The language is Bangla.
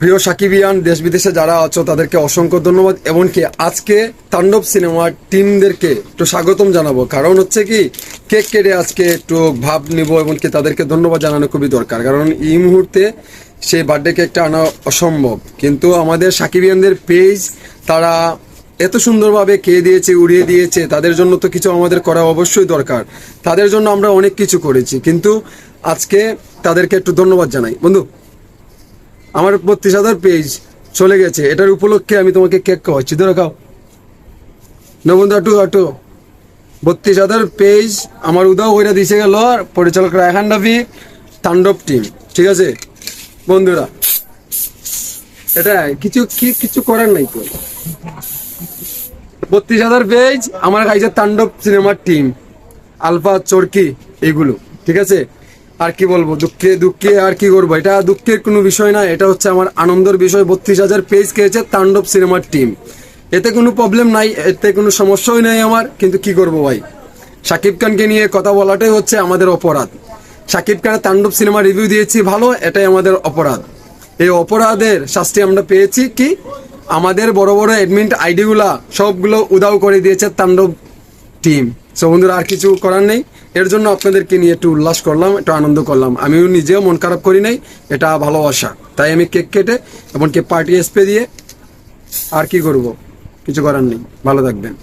প্রিয় সাকিবিয়ান, দেশ বিদেশে যারা আছো তাদেরকে অসংখ্য ধন্যবাদ। এমনকি আজকে তাণ্ডব সিনেমার টিমদেরকে একটু স্বাগতম জানাবো, কারণ হচ্ছে কি কেক কেটে আজকে একটু ভাব নিব, এমনকি তাদেরকে ধন্যবাদ জানানো খুবই দরকার, কারণ এই মুহূর্তে সেই বার্থডে কেকটা আনা অসম্ভব। কিন্তু আমাদের সাকিবিয়ানদের পেজ তারা এত সুন্দরভাবে খেয়ে দিয়েছে, উড়িয়ে দিয়েছে, তাদের জন্য তো কিছু আমাদের করা অবশ্যই দরকার। তাদের জন্য আমরা অনেক কিছু করেছি, কিন্তু আজকে তাদেরকে একটু ধন্যবাদ জানাই। বন্ধু, আমার 32,000 পেজ চলে গেছে, এটার উপলক্ষে আমি তোমাকে কেক খাওয়াচ্ছি, ধরে খাও না বন্ধু। একটু 32,000 পেজ আমার উদাও হইয়া দিছে গেল পরিচালক রায়হান রাফি, তাণ্ডব টিম, ঠিক আছে বন্ধুরা? এটা কিছু করার নাই তো। 32,000 পেজ আমার খাইছে তাণ্ডব সিনেমার টিম, আলফা, চরকি, এগুলো, ঠিক আছে? আর কি বলবো, দুঃখে আর কি করবো, এটা দুঃখের কোনো বিষয় না, এটা হচ্ছে আমার আনন্দের বিষয়। 32,000 পেজ খেয়েছে তাণ্ডব সিনেমার টিম, এতে কোনো প্রবলেম নাই, এতে কোনো সমস্যাই নাই আমার। কিন্তু কি করবো ভাই, শাকিব খানকে নিয়ে কথা বলাটাই হচ্ছে আমাদের অপরাধ। শাকিব খানের তাণ্ডব সিনেমা রিভিউ দিয়েছি ভালো, এটাই আমাদের অপরাধ। এই অপরাধের শাস্তি আমরা পেয়েছি কি, আমাদের বড় বড় অ্যাডমিন আইডিগুলা সবগুলো উদাও করে দিয়েছে তাণ্ডব টিম। সো বন্ধুরা, আর কিছু করার নেই, এর জন্য আপনাদেরকে নিয়ে একটু উল্লাস করলাম, একটু আনন্দ করলাম। আমিও নিজেও মন খারাপ করি নাই, এটা ভালোবাসা। তাই আমি কেক কেটে এমনকি পার্টি স্প্রে দিয়ে, আর কি করব, কিছু করার নেই। ভালো থাকবেন।